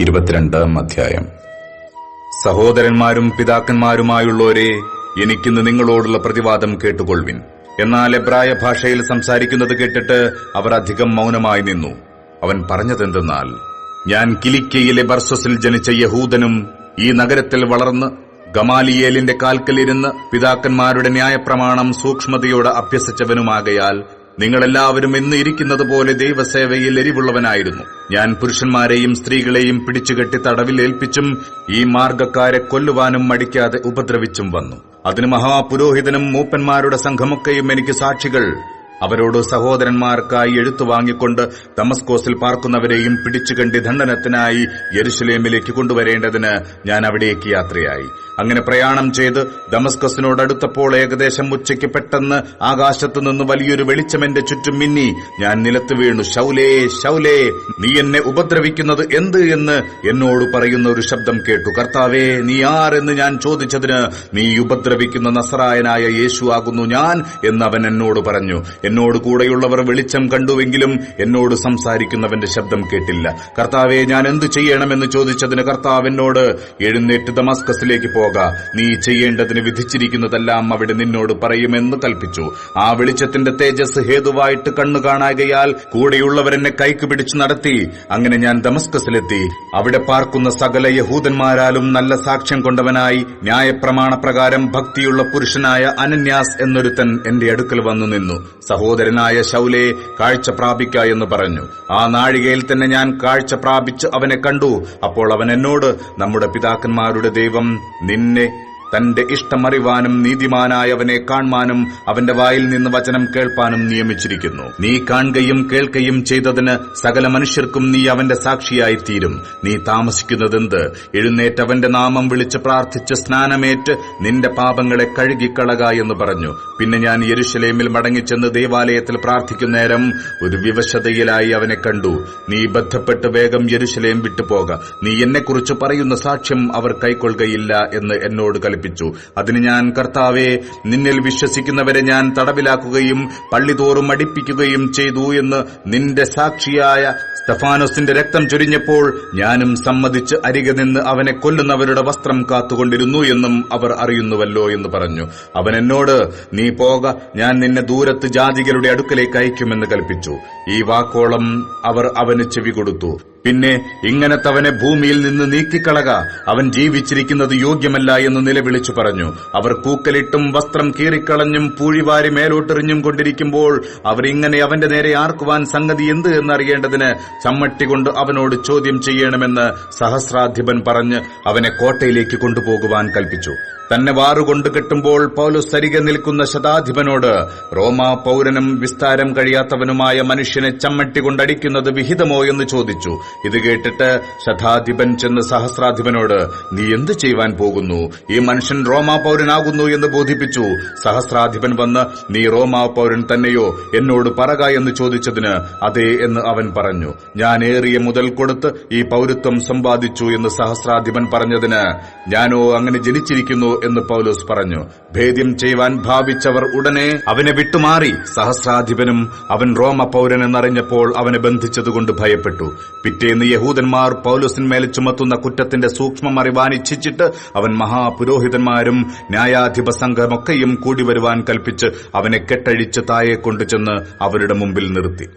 22 അധ്യായം. സഹോദരന്മാരും പിതാക്കന്മാരുമായുള്ളവരെ, എനിക്കിന്ന് നിങ്ങളോടുള്ള പ്രതിവാദം കേട്ടുകൊള്ളുവിൻ. എന്നാൽ എബ്രായ ഭാഷയിൽ സംസാരിക്കുന്നത് കേട്ടിട്ട് അവർ അധികം മൗനമായി നിന്നു. അവൻ പറഞ്ഞതെന്തെന്നാൽ, ഞാൻ കിലിക്കയിലെ ബർസസിൽ ജനിച്ച യഹൂദനും ഈ നഗരത്തിൽ വളർന്ന് ഗമാലിയേലിന്റെ കാൽക്കലിരുന്ന് പിതാക്കന്മാരുടെ ന്യായപ്രമാണം സൂക്ഷ്മതയോടെ അഭ്യസിച്ചവനുമാകയാൽ നിങ്ങളെല്ലാവരും ഇന്ന് ഇരിക്കുന്നത് പോലെ ദൈവസേവയിൽ എരിവുള്ളവനായിരുന്നു. ഞാൻ പുരുഷന്മാരെയും സ്ത്രീകളെയും പിടിച്ചുകെട്ടി തടവിൽ ഏൽപ്പിച്ചും ഈ മാർഗക്കാരെ കൊല്ലുവാനും മടിക്കാതെ ഉപദ്രവിച്ചും വന്നു. അതിന് മഹാപുരോഹിതനും മൂപ്പന്മാരുടെ സംഘമൊക്കെയും എനിക്ക് സാക്ഷികൾ. അവരോട് സഹോദരന്മാർക്കായി എഴുത്തു വാങ്ങിക്കൊണ്ട് ദമസ്കോസിൽ പാർക്കുന്നവരെയും പിടിച്ചുകണ്ടി ദണ്ഡനത്തിനായി യെരുശലേമിലേക്ക് കൊണ്ടുവരേണ്ടതിന് ഞാൻ അവിടേക്ക് യാത്രയായി. അങ്ങനെ പ്രയാണം ചെയ്ത് ദമസ്കസിനോടടുത്തപ്പോൾ ഏകദേശം ഉച്ചയ്ക്ക് പെട്ടെന്ന് ആകാശത്തുനിന്ന് വലിയൊരു വെളിച്ചം എന്റെ ചുറ്റും മിന്നി. ഞാൻ നിലത്ത് വീണു. ശൗലേ, ശൗലേ, നീ എന്നെ ഉപദ്രവിക്കുന്നത് എന്ത് എന്ന് എന്നോട് പറയുന്ന ഒരു ശബ്ദം കേട്ടു. കർത്താവേ, നീ ആരെന്ന് ഞാൻ ചോദിച്ചതിന്, നീ ഉപദ്രവിക്കുന്ന നസറായനായ യേശു ആകുന്നു ഞാൻ എന്ന് അവൻ എന്നോട് പറഞ്ഞു. എന്നോട് കൂടെയുള്ളവർ വെളിച്ചം കണ്ടുവെങ്കിലും എന്നോട് സംസാരിക്കുന്നവന്റെ ശബ്ദം കേട്ടില്ല. കർത്താവെ, ഞാൻ എന്തു ചെയ്യണമെന്ന് ചോദിച്ചതിന് കർത്താവ് എന്നോട്, എഴുന്നേറ്റ് ദമസ്കസിലേക്ക് പോക, നീ ചെയ്യേണ്ടതിന് വിധിച്ചിരിക്കുന്നതെല്ലാം അവിടെ നിന്നോട് പറയുമെന്ന് കൽപ്പിച്ചു. ആ വെളിച്ചത്തിന്റെ തേജസ് ഹേതുവായിട്ട് കണ്ണു കാണാകയാൽ കൂടെയുള്ളവരെന്നെ കൈക്ക് പിടിച്ചു നടത്തി. അങ്ങനെ ഞാൻ ദമസ്കസിലെത്തി. അവിടെ പാർക്കുന്ന സകല യഹൂദന്മാരാലും നല്ല സാക്ഷ്യം കൊണ്ടവനായി ന്യായപ്രമാണ പ്രകാരം ഭക്തിയുള്ള പുരുഷനായ അനന്യാസ് എന്നൊരുത്തൻ എന്റെ അടുക്കൽ വന്നു നിന്നു. സഹോദരനായ ശൗലേ, കാഴ്ച പ്രാപിക്ക എന്ന് പറഞ്ഞു. ആ നാഴികയിൽ തന്നെ ഞാൻ കാഴ്ച പ്രാപിച്ച് അവനെ കണ്ടു. അപ്പോൾ അവൻ എന്നോട്, നമ്മുടെ പിതാക്കന്മാരുടെ ദൈവം നിന്നെ തന്റെ ഇഷ്ടമറിവാനും നീതിമാനായവനെ കാണുവാനും അവന്റെ വായിൽ നിന്ന് വചനം കേൾപ്പാനും നിയമിച്ചിരിക്കുന്നു. നീ കാണുകയും കേൾക്കുകയും ചെയ്തതിന് സകല മനുഷ്യർക്കും നീ അവന്റെ സാക്ഷിയായിത്തീരും. നീ താമസിക്കുന്നതെന്ത്? എഴുന്നേറ്റ് അവന്റെ നാമം വിളിച്ച് പ്രാർത്ഥിച്ച് സ്നാനമേറ്റ് നിന്റെ പാപങ്ങളെ കഴുകിക്കളക എന്ന് പറഞ്ഞു. പിന്നെ ഞാൻ യെരുശലേമിൽ മടങ്ങിച്ചെന്ന് ദേവാലയത്തിൽ പ്രാർത്ഥിക്കുന്നേരം ഒരു വിവശതയിലായി അവനെ കണ്ടു. നീ ബന്ധപ്പെട്ട് വേഗം യെരുശലേം വിട്ടുപോക. നീ എന്നെക്കുറിച്ച് പറയുന്ന സാക്ഷ്യം അവർ കൈക്കൊള്ളുകയില്ല എന്ന് എന്നോട് കൽപ്പിച്ചു. അതിന് ഞാൻ, കർത്താവേ, നിന്നിൽ വിശ്വസിക്കുന്നവരെ ഞാൻ തടവിലാക്കുകയും പള്ളിതോറും അടിപ്പിക്കുകയും ചെയ്തു എന്ന് നിന്റെ സാക്ഷിയായ സ്തെഫാനോസിന്റെ രക്തം ചൊരിഞ്ഞപ്പോൾ ഞാനും സമ്മതിച്ച് അരികെ നിന്ന് അവനെ കൊല്ലുന്നവരുടെ വസ്ത്രം കാത്തുകൊണ്ടിരുന്നു എന്നും അവർ അറിയുന്നുവല്ലോ എന്ന് പറഞ്ഞു. അവൻ എന്നോട്, നീ പോക, ഞാൻ നിന്നെ ദൂരത്ത് ജാതികളുടെ അടുക്കലേക്ക് അയക്കുമെന്ന് കൽപ്പിച്ചു. ഈ വാക്കോളം അവർ അവന് ചെവി കൊടുത്തു. പിന്നെ ഇങ്ങനത്തവനെ ഭൂമിയിൽ നിന്ന് നീക്കിക്കളക, അവൻ ജീവിച്ചിരിക്കുന്നത് യോഗ്യമല്ല എന്ന് നിലവിളിച്ചു പറഞ്ഞു. അവർ കൂക്കലിട്ടും വസ്ത്രം കീറിക്കളഞ്ഞും പൂഴിവാരി മേലോട്ടെറിഞ്ഞും കൊണ്ടിരിക്കുമ്പോൾ അവർ ഇങ്ങനെ അവന്റെ നേരെ ആർക്കുവാൻ സംഗതി എന്ത് എന്നറിയേണ്ടതിന് ചമ്മട്ടി കൊണ്ട് അവനോട് ചോദ്യം ചെയ്യണമെന്ന് സഹസ്രാധിപൻ പറഞ്ഞ് അവനെ കോട്ടയിലേക്ക് കൊണ്ടുപോകുവാൻ കൽപ്പിച്ചു. തന്നെ വാറുകൊണ്ട് കെട്ടുമ്പോൾ പൗലോസ് അരികെ നിൽക്കുന്ന ശതാധിപനോട്, റോമാ പൌരനും വിസ്താരം കഴിയാത്തവനുമായ മനുഷ്യനെ ചമ്മട്ടി കൊണ്ടടിക്കുന്നത് വിഹിതമോ എന്ന് ചോദിച്ചു. ഇത് കേട്ടിട്ട് ശതാധിപൻ ചെന്ന് സഹസ്രാധിപനോട്, നീ എന്ത് ചെയ്യുവാൻ പോകുന്നു? ഈ മനുഷ്യൻ റോമാ പൌരനാകുന്നു എന്ന് ബോധിപ്പിച്ചു. സഹസ്രാധിപൻ വന്ന്, നീ റോമാ പൌരൻ തന്നെയോ എന്നോട് പറക എന്ന് ചോദിച്ചതിന്, അതെ എന്ന് അവൻ പറഞ്ഞു. ഞാൻ ഏറിയ മുതൽ കൊടുത്ത് ഈ പൌരത്വം സമ്പാദിച്ചു എന്ന് സഹസ്രാധിപൻ പറഞ്ഞതിന്, ഞാനോ അങ്ങനെ ജനിച്ചിരിക്കുന്നു എന്ന് പൗലോസ് പറഞ്ഞു. ഭേദ്യം ചെയ്യുവാൻ ഭാവിച്ചവർ ഉടനെ അവനെ വിട്ടുമാറി. സഹസ്രാധിപനും അവൻ റോമ പൌരനെന്നറിഞ്ഞപ്പോൾ അവനെ ബന്ധിച്ചതുകൊണ്ട് ഭയപ്പെട്ടു. പിറ്റേന്ന് യഹൂദന്മാർ പൗലോസിന്മേൽ ചുമത്തുന്ന കുറ്റത്തിന്റെ സൂക്ഷ്മം അറിവാൻ ഇച്ഛിച്ചിട്ട് അവൻ മഹാപുരോഹിതന്മാരും ന്യായാധിപ സംഘമൊക്കെയും കൂടി വരുവാൻ കൽപ്പിച്ച് അവനെ കെട്ടഴിച്ച് താഴെ കൊണ്ടുചെന്ന് അവരുടെ മുമ്പിൽ നിർത്തി.